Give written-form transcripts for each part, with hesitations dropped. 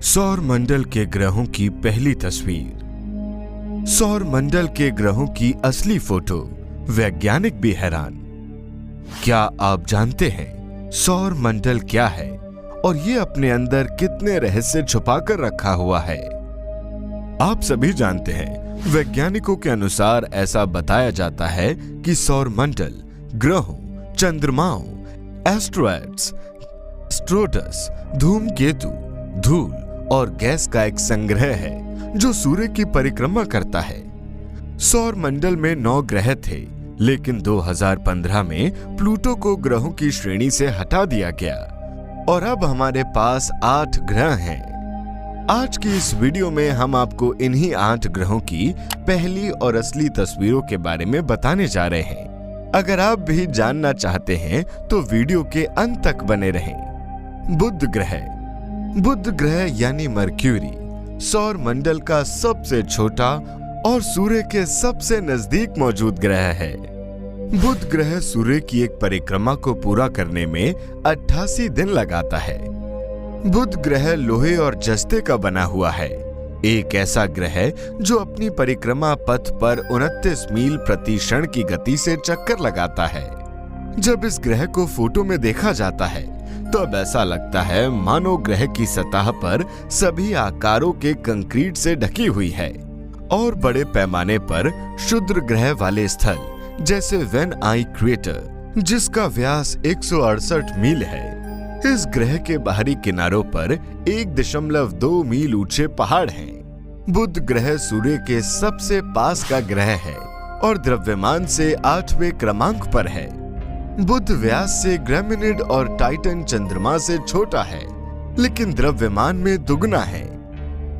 सौर मंडल के ग्रहों की पहली तस्वीर। सौर मंडल के ग्रहों की असली फोटो, वैज्ञानिक भी हैरान। क्या आप जानते हैं सौर मंडल क्या है और ये अपने अंदर कितने रहस्य छुपाकर रखा हुआ है? आप सभी जानते हैं, वैज्ञानिकों के अनुसार ऐसा बताया जाता है कि सौर मंडल ग्रहों, चंद्रमाओं, एस्ट्रॉयड्स, स्ट्रोटस, धूमकेतु, धूल और गैस का एक संग्रह है जो सूर्य की परिक्रमा करता है। सौर मंडल में 9 ग्रह थे, लेकिन 2015 में प्लूटो को ग्रहों की श्रेणी से हटा दिया गया और अब हमारे पास 8 ग्रह हैं। आज की इस वीडियो में हम आपको इन्हीं 8 ग्रहों की पहली और असली तस्वीरों के बारे में बताने जा रहे हैं। अगर आप भी जानना चाहते हैं तो वीडियो के अंत तक बने रहें। बुध ग्रह यानी मर्क्यूरी सौर मंडल का सबसे छोटा और सूर्य के सबसे नजदीक मौजूद ग्रह है। बुध ग्रह सूर्य की एक परिक्रमा को पूरा करने में 88 दिन लगाता है। बुध ग्रह लोहे और जस्ते का बना हुआ है, एक ऐसा ग्रह जो अपनी परिक्रमा पथ पर 29 मील प्रति क्षण की गति से चक्कर लगाता है। जब इस ग्रह को फोटो में देखा जाता है तो अब ऐसा लगता है मानो ग्रह की सतह पर सभी आकारों के कंक्रीट से ढकी हुई है और बड़े पैमाने पर क्षुद्र ग्रह वाले स्थल जैसे वेन आई क्रेटर, जिसका व्यास 168 मील है। इस ग्रह के बाहरी किनारों पर 1.2 मील ऊंचे पहाड़ हैं। बुध ग्रह सूर्य के सबसे पास का ग्रह है और द्रव्यमान से 8वें क्रमांक पर है। बुध व्यास से ग्रैमिनिड और टाइटन चंद्रमा से छोटा है, लेकिन द्रव्यमान में दुगना है।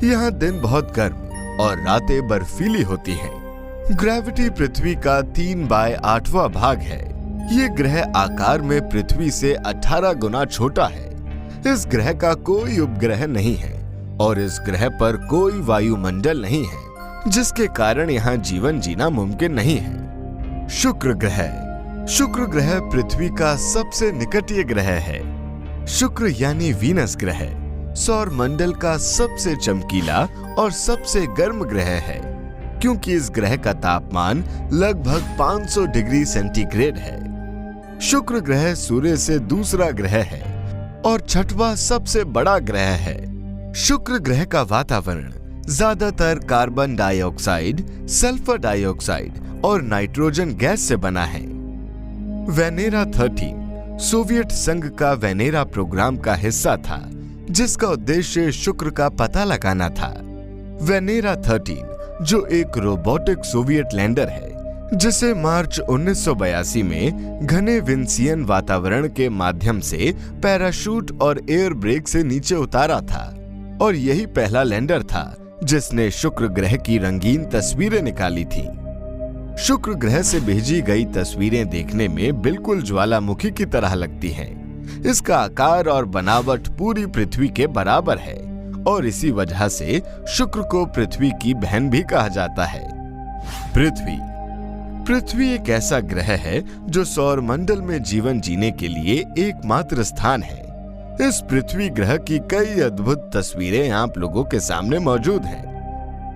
यहाँ दिन बहुत गर्म और रातें बर्फीली होती हैं। ग्रेविटी पृथ्वी का 3/8वां भाग है। ये ग्रह आकार में पृथ्वी से 18 गुना छोटा है। इस ग्रह का कोई उपग्रह नहीं है और इस ग्रह पर कोई वायुमंडल नहीं है, जिसके कारण यहाँ जीवन जीना मुमकिन नहीं है। शुक्र ग्रह पृथ्वी का सबसे निकटीय ग्रह है। शुक्र यानी वीनस ग्रह सौर मंडल का सबसे चमकीला और सबसे गर्म ग्रह है, क्योंकि इस ग्रह का तापमान लगभग 500 डिग्री सेंटीग्रेड है। शुक्र ग्रह सूर्य से दूसरा ग्रह है और 6वां सबसे बड़ा ग्रह है। शुक्र ग्रह का वातावरण ज्यादातर कार्बन डाइऑक्साइड, सल्फर डाइऑक्साइड और नाइट्रोजन गैस से बना है। वेनेरा 13 सोवियत संघ का वेनेरा प्रोग्राम का हिस्सा था, जिसका उद्देश्य शुक्र का पता लगाना था। वेनेरा 13 जो एक रोबोटिक सोवियत लैंडर है, जिसे मार्च 1982 में घने विन्सियन वातावरण के माध्यम से पैराशूट और एयर ब्रेक से नीचे उतारा था और यही पहला लैंडर था जिसने शुक्र ग्रह की रंगीन तस्वीरें निकाली थी। शुक्र ग्रह से भेजी गई तस्वीरें देखने में बिल्कुल ज्वालामुखी की तरह लगती हैं। इसका आकार और बनावट पूरी पृथ्वी के बराबर है और इसी वजह से शुक्र को पृथ्वी की बहन भी कहा जाता है। पृथ्वी एक ऐसा ग्रह है जो सौर मंडल में जीवन जीने के लिए एकमात्र स्थान है। इस पृथ्वी ग्रह की कई अद्भुत तस्वीरें आप लोगों के सामने मौजूद हैं।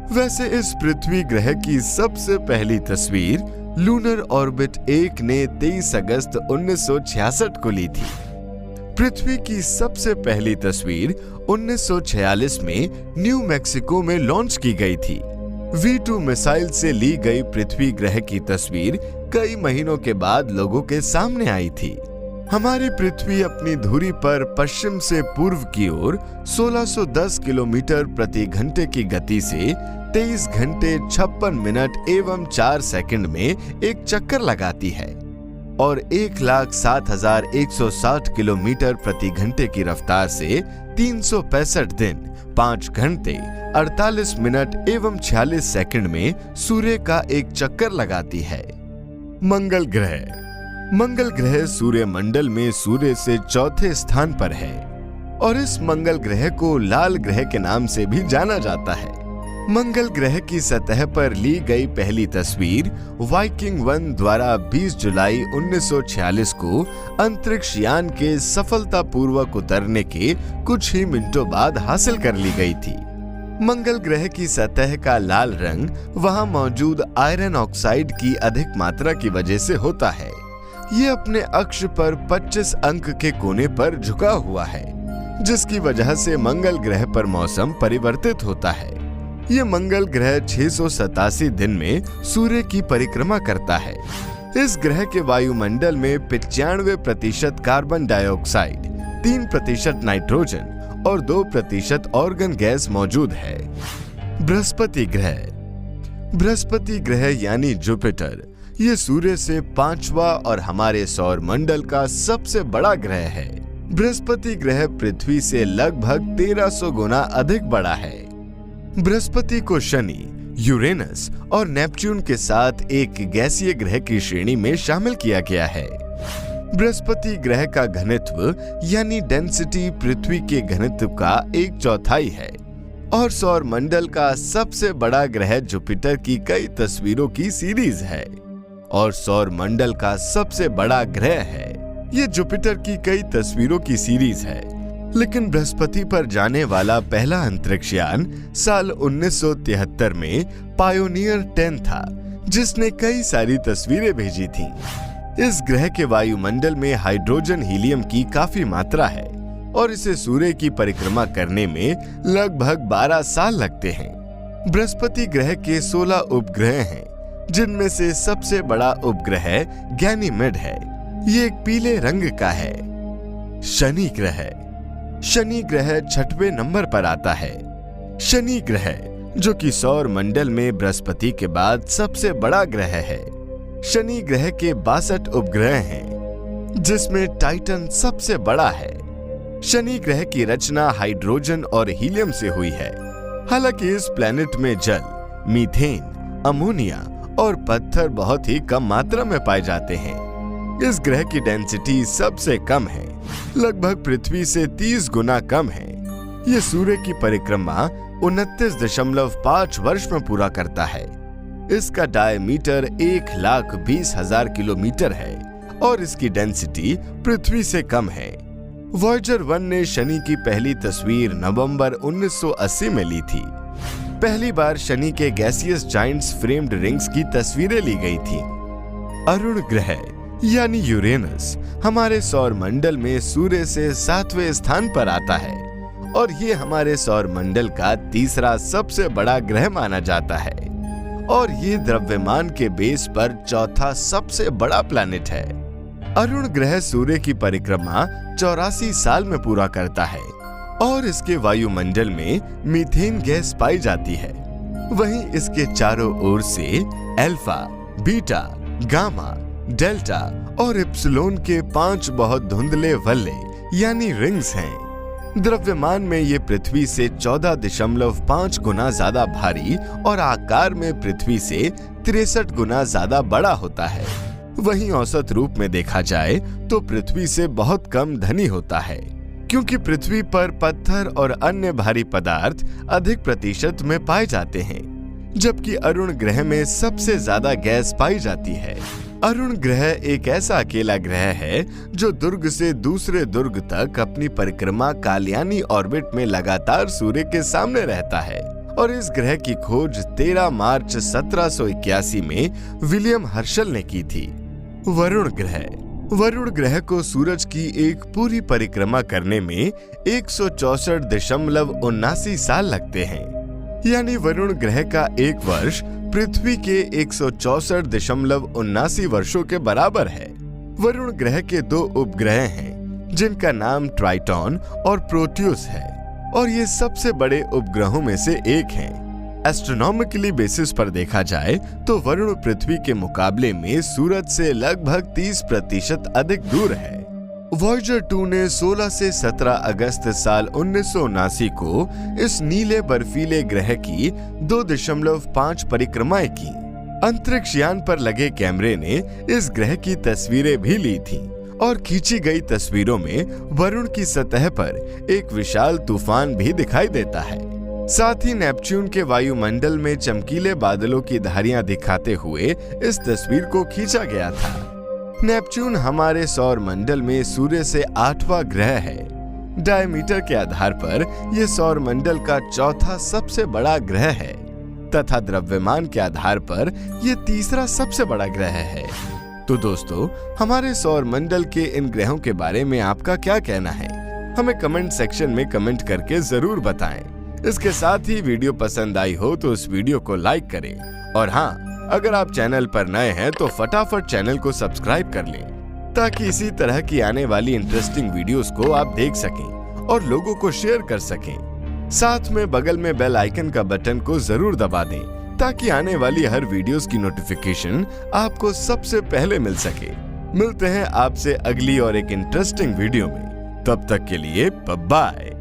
वैसे इस पृथ्वी ग्रह की सबसे पहली तस्वीर लूनर ऑर्बिट 1 ने 23 अगस्त 1966 को ली थी। पृथ्वी की सबसे पहली तस्वीर 1946 में न्यू मैक्सिको में लॉन्च की गई थी। V2 मिसाइल से ली गई पृथ्वी ग्रह की तस्वीर कई महीनों के बाद लोगों के सामने आई थी। हमारी पृथ्वी अपनी धुरी पर पश्चिम से पूर्व की ओर 1610 किलोमीटर प्रति घंटे की गति से 23 घंटे 56 मिनट एवं 4 सेकंड में एक चक्कर लगाती है और 1,07,160 किलोमीटर प्रति घंटे की रफ्तार से 365 दिन 5 घंटे 48 मिनट एवं 46 सेकंड में सूर्य का एक चक्कर लगाती है। मंगल ग्रह सूर्य मंडल में सूर्य से चौथे स्थान पर है और इस मंगल ग्रह को लाल ग्रह के नाम से भी जाना जाता है। मंगल ग्रह की सतह पर ली गई पहली तस्वीर वाइकिंग 1 द्वारा 20 जुलाई 1946 को अंतरिक्ष यान के सफलतापूर्वक उतरने के कुछ ही मिनटों बाद हासिल कर ली गई थी। मंगल ग्रह की सतह का लाल रंग वहां मौजूद आयरन ऑक्साइड की अधिक मात्रा की वजह से होता है। ये अपने अक्ष पर 25 अंक के कोने पर झुका हुआ है, जिसकी वजह से मंगल ग्रह पर मौसम परिवर्तित होता है। ये मंगल ग्रह 687 दिन में सूर्य की परिक्रमा करता है। इस ग्रह के वायुमंडल में 95% कार्बन डाइऑक्साइड, 3% नाइट्रोजन और 2% ऑर्गन गैस मौजूद है। बृहस्पति ग्रह यानी जुपिटर, ये सूर्य से 5वां और हमारे सौर मंडल का सबसे बड़ा ग्रह है। बृहस्पति ग्रह पृथ्वी से लगभग 1300 गुना अधिक बड़ा है। बृहस्पति को शनि, यूरेनस और नेपच्यून के साथ एक गैसीय ग्रह की श्रेणी में शामिल किया गया है। बृहस्पति ग्रह का घनत्व यानी डेंसिटी पृथ्वी के घनत्व का 1/4 है और सौर मंडल का सबसे बड़ा ग्रह जुपिटर की कई तस्वीरों की सीरीज है और सौर मंडल का सबसे बड़ा ग्रह है। ये जुपिटर की कई तस्वीरों की सीरीज है, लेकिन बृहस्पति पर जाने वाला पहला अंतरिक्ष यान साल 1973 में पायोनियर 10 था, जिसने कई सारी तस्वीरें भेजी थीं। इस ग्रह के वायुमंडल में हाइड्रोजन हीलियम की काफी मात्रा है और इसे सूर्य की परिक्रमा करने में लगभग 12 साल लगते हैं। बृहस्पति ग्रह के 16 उपग्रह हैं, जिनमें से सबसे बड़ा उपग्रह गैनीमेड है। ये एक पीले रंग का है। शनि ग्रह 6वें नंबर पर आता है। शनि ग्रह, जो कि सौर मंडल में बृहस्पति के बाद सबसे बड़ा ग्रह है। शनि ग्रह के 62 उपग्रह हैं, जिसमें टाइटन सबसे बड़ा है। शनि ग्रह की रचना हाइड्रोजन और हीलियम से हुई है। हालांकि इस प्लेनेट में जल, मीथेन, अमोनिया और पत्थर बहुत ही कम मात्रा में पाए जाते हैं। इस ग्रह की डेंसिटी सबसे कम है, लगभग पृथ्वी से 30 गुना कम है। ये सूर्य की परिक्रमा 29.5 वर्ष में पूरा करता है। इसका डायमीटर 1,20,000 किलोमीटर है और इसकी डेंसिटी पृथ्वी से कम है। वॉयेजर 1 ने शनि की पहली तस्वीर नवंबर 1980 में ली थी। पहली बार शनि के गैसियस जाइंट्स फ्रेम्ड रिंग्स की तस्वीरें ली गई थी। अरुण ग्रह यानी यूरेनस हमारे सौर मंडल में सूर्य से 7वें स्थान पर आता है और ये हमारे सौर मंडल का तीसरा सबसे बड़ा ग्रह माना जाता है और ये द्रव्यमान के बेस पर चौथा सबसे बड़ा प्लैनेट है। अरुण ग्रह सूर्य की परिक्रमा 84 साल में पूरा करता है और इसके वायुमंडल में मीथेन गैस पाई जाती है। वहीं इसके चारों ओर से अल्फा, बीटा, गामा, डेल्टा और इप्सिलोन के 5 बहुत धुंधले वल्ले यानी रिंग्स हैं। द्रव्यमान में ये पृथ्वी से 14.5 गुना ज्यादा भारी और आकार में पृथ्वी से 63 गुना ज्यादा बड़ा होता है। वहीं औसत रूप में देखा जाए तो पृथ्वी से बहुत कम धनी होता है, क्योंकि पृथ्वी पर पत्थर और अन्य भारी पदार्थ अधिक प्रतिशत में पाए जाते हैं, जबकि अरुण ग्रह में सबसे ज्यादा गैस पाई जाती है। अरुण ग्रह एक ऐसा अकेला ग्रह है जो दुर्ग से दूसरे दुर्ग तक अपनी परिक्रमा कालयानी ऑर्बिट में लगातार सूर्य के सामने रहता है और इस ग्रह की खोज 13 मार्च 1781 में विलियम हर्शल ने की थी। वरुण ग्रह को सूरज की एक पूरी परिक्रमा करने में 164.79 साल लगते हैं, यानी वरुण ग्रह का एक वर्ष पृथ्वी के 164.79 वर्षों के बराबर है। वरुण ग्रह के 2 उपग्रह हैं, जिनका नाम ट्राइटॉन और प्रोटियस है और ये सबसे बड़े उपग्रहों में से एक हैं। एस्ट्रोनॉमिकली बेसिस पर देखा जाए तो वरुण पृथ्वी के मुकाबले में सूरज से लगभग 30% अधिक दूर है। वॉयेजर 2 ने 16 से 17 अगस्त साल 1979 को इस नीले बर्फीले ग्रह की 2.5 परिक्रमाएं की। अंतरिक्ष यान पर लगे कैमरे ने इस ग्रह की तस्वीरें भी ली थीं और खींची गई तस्वीरों में वरुण की सतह पर एक विशाल तूफान भी दिखाई देता है। साथ ही नेपच्यून के वायुमंडल में चमकीले बादलों की धारियां दिखाते हुए इस तस्वीर को खींचा गया था। नेपच्यून हमारे सौर मंडल में सूर्य से 8वां ग्रह है। डायमीटर के आधार पर यह सौर मंडल का चौथा सबसे बड़ा ग्रह है तथा द्रव्यमान के आधार पर यह तीसरा सबसे बड़ा ग्रह है। तो दोस्तों, हमारे सौर मंडल के इन ग्रहों के बारे में आपका क्या कहना है? हमें कमेंट सेक्शन में कमेंट करके जरूर बताएं। इसके साथ ही वीडियो पसंद आई हो तो इस वीडियो को लाइक करें और हाँ, अगर आप चैनल पर नए हैं तो फटाफट चैनल को सब्सक्राइब कर लें ताकि इसी तरह की आने वाली इंटरेस्टिंग वीडियोस को आप देख सकें और लोगों को शेयर कर सकें। साथ में बगल में बेल आइकन का बटन को जरूर दबा दें ताकि आने वाली हर वीडियोस की नोटिफिकेशन आपको सबसे पहले मिल सके। मिलते हैं आपसे अगली और एक इंटरेस्टिंग वीडियो में। तब तक के लिए बाय बाय।